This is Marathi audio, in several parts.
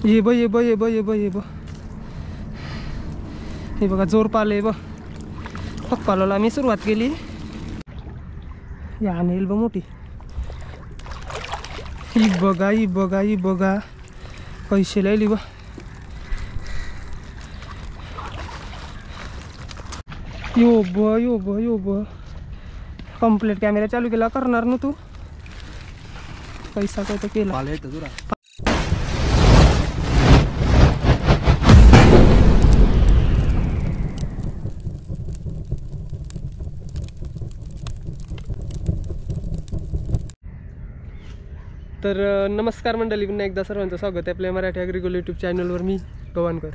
ये ब ये ब ये ब ये ब ये ब हे बघा जोर पाले ब फक पालाला आम्ही सुरुवात केली. या नेल ब मोठी ही बघा ही बघा ही बघा पैसे लायली बा. यो ब यो ब यो ब कंप्लीट कॅमेरा चालू केला करणार ना तू पैसा काय तर केला. तर नमस्कार मंडळी, पुन्हा एकदा सर्वांचं स्वागत आहे आपल्या मराठी ॲग्रिकल्चर यूट्यूब चॅनलवर. मी गवानकर.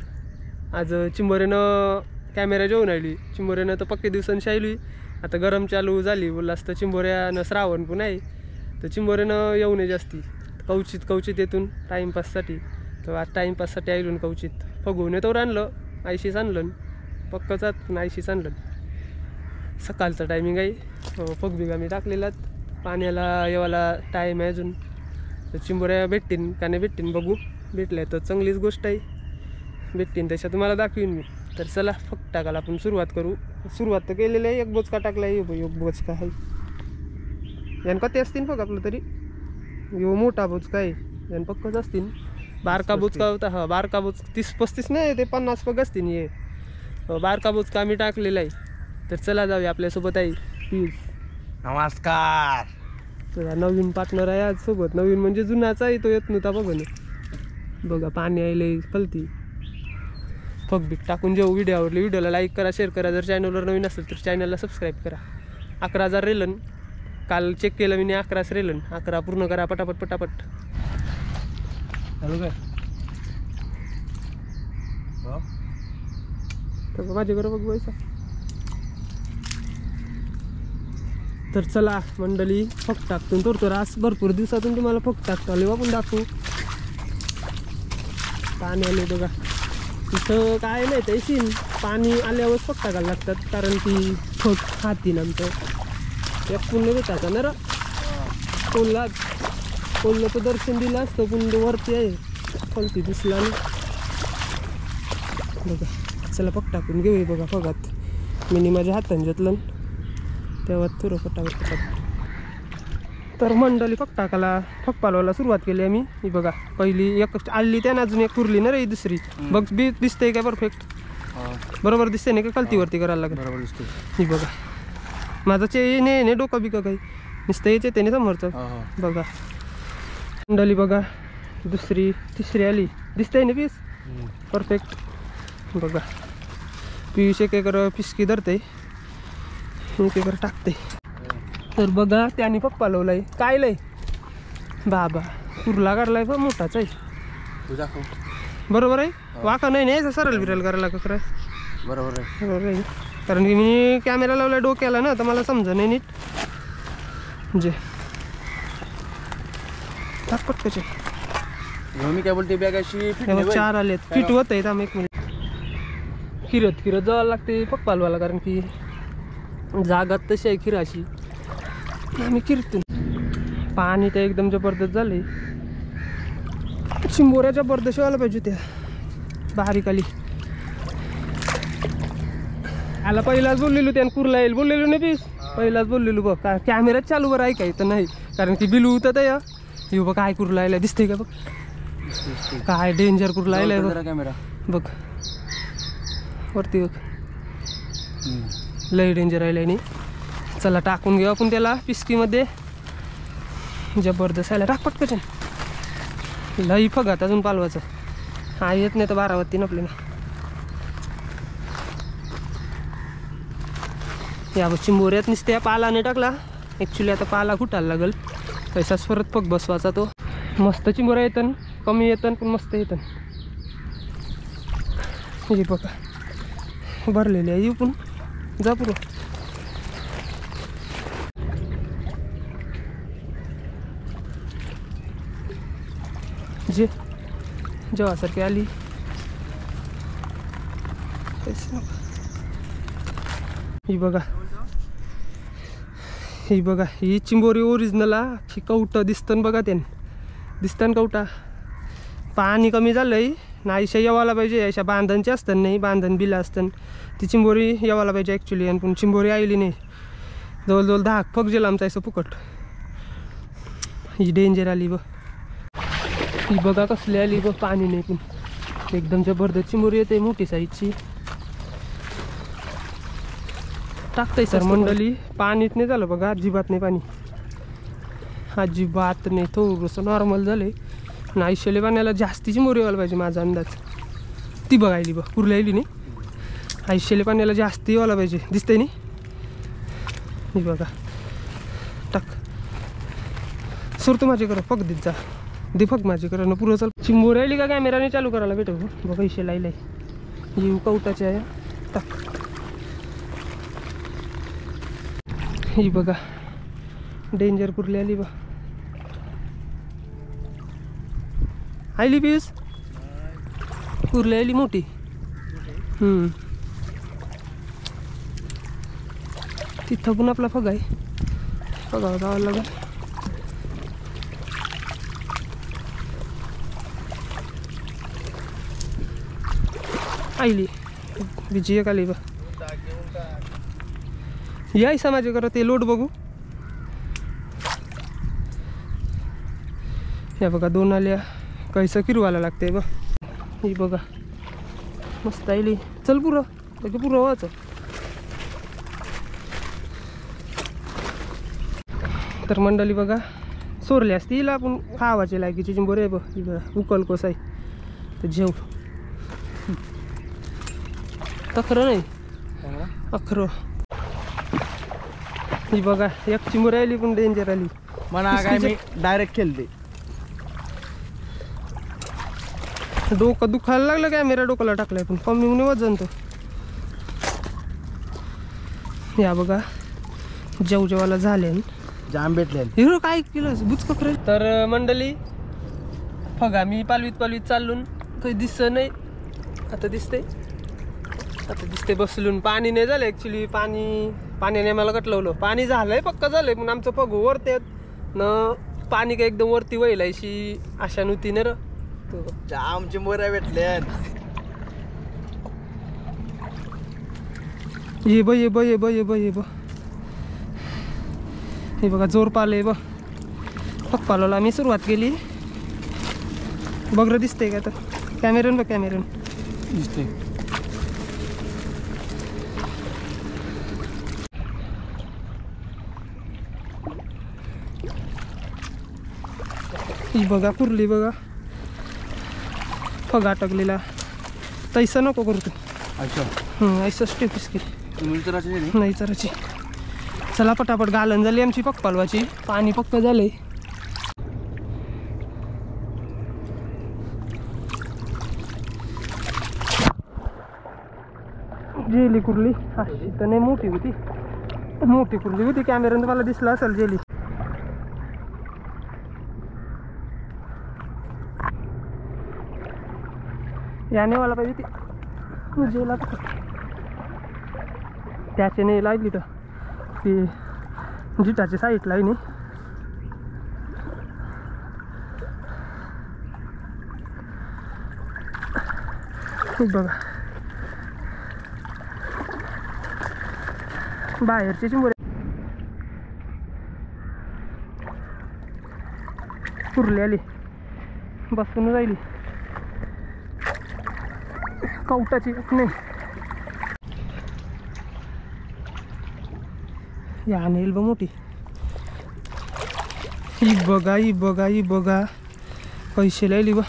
आज चिंबोरेनं कॅमेरा जेवून आली. चिंबोरेनं तर पक्के दिवसांनी शायली. आता गरम चालू झाली बोलला असतं चिंबोऱ्यानं श्रावण पण आहे तर चिंबोरेनं येऊ नये जास्ती कवचित येतून टाईमपाससाठी. तर आज टाईमपाससाठी आईलून कवचित फगवून येतो आणलं आयशीच आणलं पक्कच पण आयशीच आणलं. सकाळचा टायमिंग आहे. फगबिगा मी टाकलेलात पाण्याला येवाला टाईम आहे अजून. तर चिंबोऱ्या भेटतीन का नाही भेटतीन बघू. भेटल्या तर चांगलीच गोष्ट आहे. भेटतीन तशा तुम्हाला दाखवीन मी. तर चला फक टाकायला आपण सुरुवात करू. सुरुवात तर केलेली आहे. एक बोचका टाकला आहे. एक बोचका आहे यान कधी असतील फक्त आपलं तरी यो मोठा बोचका आहे यान पक्कच असतील. बारका बोचका होता हा बारका बोच 30-35 नाही ते 50 पग असतील. ये बारका बोचका आम्ही टाकलेला आहे. तर चला जाऊया आपल्यासोबत आहे प्लीज. नमस्कार. तर नवीन पार्टनर आहे आज सोबत. नवीन म्हणजे जुनाचा आहे तो येत नव्हता बघ बघा पाणी आले कलती फगबिक टाकून जेव्हा व्हिडिओ आवडले व्हिडिओला लाईक करा शेअर करा. जर चॅनलवर नवीन असेल तर चॅनलला सबस्क्राईब करा. 11,000 रेलन काल चेक केलं मी 11 रेलन 11 पूर्ण करा पटापट पटापट. हॅलो काय तर माझ्याकडे बघ पैसा. तर चला मंडळी फक टाकतो तर आज भरपूर दिवसातून तुम्हाला फक टाकतो आले आपण दाखवू. पाणी आले बघा तिथं काय नाही ते सीन पाणी आल्यावर फक टाकायला लागतात कारण की फक खातील आमचं एक पुण्य भेटायचा ना र. कोणला तर दर्शन दिलं असतं पुण्य वरती आहे फलती दिसला नाही बघा. चला फक टाकून घेऊ बघा फगात मी माझ्या हाताने घेतलं तेव्हा थोडं फटाफट. तर मंडळी फक टाकायला फक पालवायला सुरुवात केली आम्ही. ही बघा पहिली एक आली त्यानं अजून एक कुरली ना रे दुसरी बघ बी दिसते काय परफेक्ट बरोबर दिसते नाही का कलतीवरती करायला लागेल बरोबर दिसते. ही बघा माझं ने डोकं बिका काही नुसतं याचे त्याने समोरचं बघा. मंडळी बघा दुसरी तिसरी आली दिसते ना पीस परफेक्ट बघा. पियूष एक पिसकी धरते एक टाकते. तर बघा त्याने फक पालवलाय काय लय बाबा कुर्ला काढलाय बा मोठाच आहे बरोबर आहे. वाका नाही नाही सरळ बिरल करायला का काय बरोबर आहे बरोबर आहे. कारण की मी कॅमेरा लावला डोक्याला ना तर मला समजा नाही नीट म्हणजे पटकचे मी काय बोलते बॅग अशी 4 आलेत फिट होत आहेत. आम्ही 1 मिनिट खिरत जावं लागते फक पालवायला कारण की जागात तशी आहे खिराशी आम्ही किरतून. पाणी तर एकदम जबरदस्त झाले. चिंबोऱ्या जबरदस्त व्हायला पाहिजे त्या बारीक आली. आला पहिलाच बोललेलो त्यानं कुर्ला येईल बोललेलो नाही पीस पहिलाच बोललेलो बघ का कॅमेराच चालू बरं आहे तर नाही कारण की बिलू होतं या येऊ बघ काय कुर्ला यायला दिसते का बघ काय डेंजर कुर्ला यायला बघ कॅमेरा बघ वरती बघ लय डेंजर राहिलं नाही. चला टाकून घेऊ आपण त्याला पिस्कीमध्ये जबरदस्त यायला टाक पटकन लई फगात अजून पालवाचं हा येत नाही तर 12 वत्ती ना आपल्याला. या चिंबोऱ्यात नुसत्या पाला नाही टाकला ॲक्च्युली आता पाला फुटायला लागल पैसाच परत पग बसवायचा तो. मस्त चिंबोऱ्या येतं कमी येतं पण मस्त येतं. हे बघा भरलेले आहे येऊ पण जा पुरं. जे जेव्हासारखी आली ही बघा ही चिंबोरी ओरिजिनल ही कवटं दिसतं बघा त्याने दिसतं कवटा पाणी कमी झालं आहे नाहीशा येवायला पाहिजे. अशा बांधणचे असतात नाही बांधण बिलं असतात ती चिंबोरी येवायला पाहिजे ॲक्च्युली. आणि पण चिंबोरी आली नाही. जवळजवळ 10 फग गेलं आमचं असं फुकट. ही डेंजर आली बघ. ही बघा कसली आली बघ. पाणी नाही पण एकदम जबरदस्त चिंबोरी येते मोठी साईजची. टाकताय सर मंडळी. पाणीच नाही झालं बघा. अजिबात नाही पाणी. अजिबात नाही. थोडंसं नॉर्मल झालं आहे. नाहीशेले पाण्याला जास्ती चिंबोरी व्हायला पाहिजे माझा अंदाज. ती बघायली बघ कुर्ली आली नाही. आयशेले पाण्याला जास्ती व्हायला पाहिजे. दिसतंय नाही. ही बघा टाक. सुरतो माझे कर फक देत जा. दे फक माझे कर ना पुरं. चल चिंबोरी आली का कॅमेराने चालू करायला भेटू बघा. इशे लाईलाय येऊ कवटाचे आहे. टाक. ही बघा डेंजर कुर्ली आली बा. आली पियूस कुर्ली आली मोठी. तिथं पण आपला फग आहे. फगावं जावं लागेल. आईली बिजी एक आली बा. यायसा माझे करा ते लोड बघू. या बघा 2 आल्या. कैसं किरवायला लागते बघ. ही बघा मस्त आली. चल पुरं लगे पुरं व्हायचं. तर मंडळी बघा सोरली असती हिला आपण खावायची लायकीची चिंबोरी आहे बघ. ही बघा उकल कोस आहे तर जेव. तखरं नाही अखरं. ही बघा एक चिंबोरी आली पण डेंजर आली. म्हणा काय मी डायरेक्ट खेळते. डोकं दुखायला लागलं कॅमेरा डोक्याला टाकलाय पण कमी होणे वजन तो. या बघा जेवायला झाले जाम भेटले. हिरो काय केलं बुचक. तर मंडळी फगा मी पालवीत चालून काही दिसत नाही. आता दिसते. आता दिसते बसलून. पाणी नाही झालं ॲक्च्युली. पाण्याने मला कटलवलं. पाणी झालंय पक्का झालंय पण आमचं फग वरते न पाणी काय एकदम वरती व्हायला अशी आशा नव्हती ना र. जाम चिंबोऱ्या भेटल्या. ये ब ये ब ये ब ये ब ये ब. हे बघा जोर पाले बघ. फग पालवला आम्ही सुरुवात केली. बघ दिसते का तर कॅमेऱ्यान बघ. कॅमेऱ्यान दिसते. ही बघा कुर्ली बघा. फग अटकलेला. तैसा नको करू तू. अच्छा ऐसा स्टेपिस की तुम्ही विचारायचे नाही विचारायची. चला पटापट घालन झाली आमची पक्क पालवाची. पाणी पक्क झालंय. जेली कुर्ली अशी तर नाही मोठी होती. मोठी कुर्ली होती. कॅमेऱ्यानं मला दिसलं असेल जेली. याने वाला पाहिजे ती जेला त्याचे नाही लागली तर ती जिटाच्या साईडला आहे नाही. खूप बघा बाहेरची चिंबोरी कुर्ली आली. बसून राहिली. कवटाची नाही. या नेल ब मोठी. ही बघा ही बघा ही बघा पैसे लायली बा.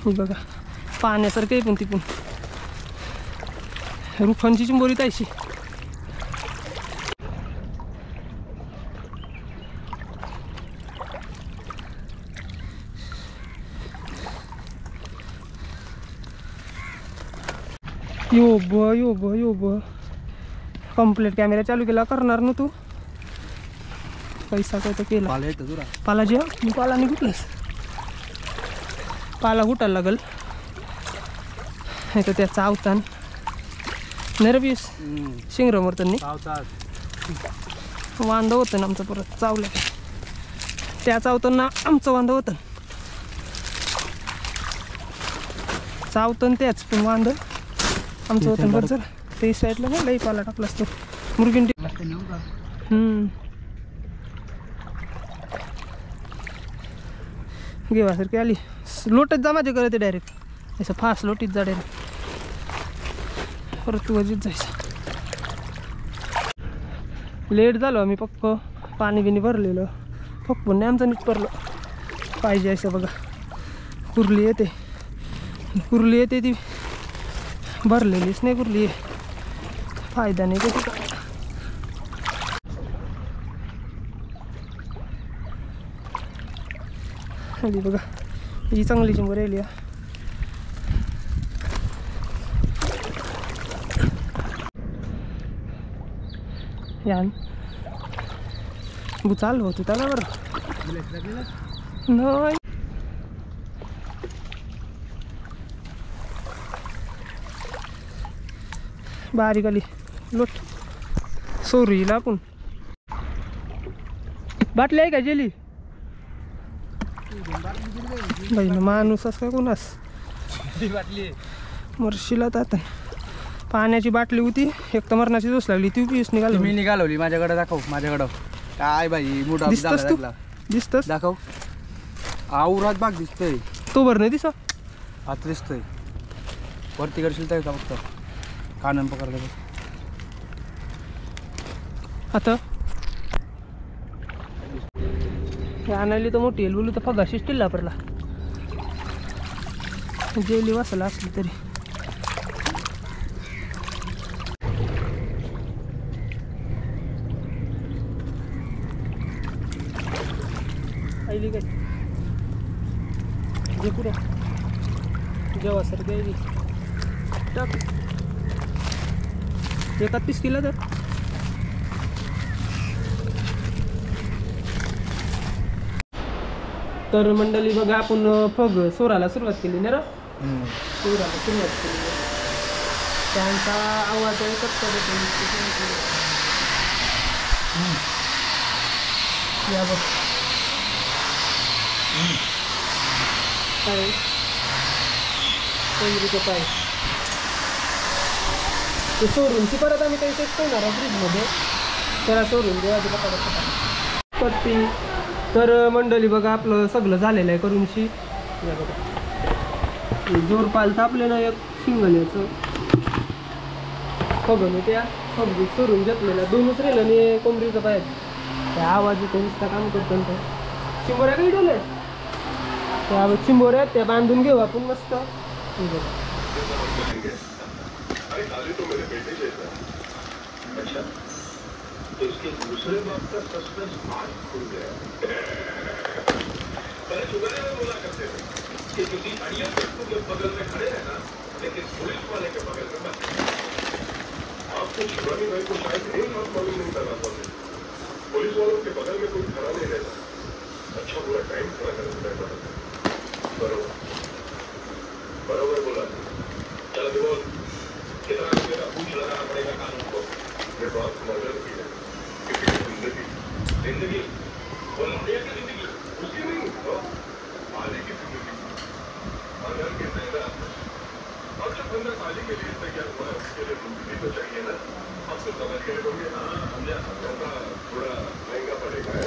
ही बघा पाण्यासारखं आहे पण ती पण रुखांची चिंबोरी तायशी. यो ब कंप्लीट कॅमेरा चालू केला करणार ना तू. पैसा काय तर केला. पाला जे मी पाला नाही कुठलंस. पाला कुठायला लागल. तर त्याचा अवतान नरवीस शिंगरमर त्यांनी वांदं होतं ना आमचं परत चावलं त्या चावताना आमचं वांदं होतं चावतं त्याच पण वांदं आमचं होतं बरं चला ते साईडला नाही लई पाला टाकला असतो मुरगिंटी घेवासारखी आली लोटत जा माझे करते डायरेक्ट असं फास्ट लोटीत जा डायरेक्ट परत तू वजीत जायचं लेट झालो आम्ही पक्क पाणी बिणी भरलेलं पक्क नाही आमचं नीट भरलं पाहिजे असं बघा कुर्ली येते ती भरलेलीच नाही कुर्ली फायदा नाही त्याची आली बघा ही चांगली चिंबर राहिली यान चालू होतो त्याला बरं नाही बारीक आली लोट सोरीला आपण बाटली आहे का जेली बाई ना माणूस असं काय कोणास बाटली मरशीला आता पाण्याची बाटली होती एक तर मरणाची जोस लागली ती पीस निघाली मी निघालवली माझ्याकडे दाखव माझ्याकडं काय बाई मोठा दिसतस तू दिसतस दाखव आवरात भाग दिसतोय तो बरं नाही दिसा आता दिसतोय वरती करशील तर फक्त कानन पकडलं आता आणायली तर मोठी येईल बोलू तर फगाशी स्टील वापरला जेली वासाला असली तरी आईली काय जे पुऱ्या जेव्हा सर द्यायली टाक एकात पीस केलं तर मंडळी बघा आपण फग सोराला सुरुवात केली ना सोराला सुरुवात केली त्यांचा आवाज ऐकत या बघ काय कोंबडीचं पाय ते सोडून ती परत आम्ही काही टेस्ट करणार फ्रीजमध्ये त्याला सोडून देवाची पत्ती तर मंडळी बघा आपलं सगळं झालेलं आहे करूनशी या बघा जोर पाल तापले ना एक सिंगल याचं फगन त्या फगीत सोडून घेतलेलं दोनच राहिलं आणि कोंबडीचं पाय त्या आवाज येतो नुसता काम करतो तर चिंबोऱ्या काही ठेवलंय त्या चिंबोऱ्या त्या बांधून घेऊ आपण मस्त उसके दूसरे बाप का सस्पेंस आज खुल गया पहले सुबह में बोला करते थे कि किसी अड़िया व्यक्ति के बगल में खड़े रहना लेकिन पुलिस वाले के बगल में मत आपको शिवानी भाई को शायद एक बात मालूम नहीं करना पड़े पुलिस वालों के बगल में कोई खड़ा नहीं रहता अच्छा पूरा टाइम खड़ा कर देता है बरोबर बरोबर बोला चल बोल कितना मेरा पूछ लगाना पड़ेगा कानून को ये बात मदद की है जिंदगी वो लड़िया की जिंदगी उसकी नहीं पाली की जिंदगी अगर किसी का अब जब बंदा पाली के लिए तैयार हुआ है उसके लिए जिंदगी तो चाहिए ना अब तो समझ गए होंगे हाँ हमने थोड़ा महंगा पड़ेगा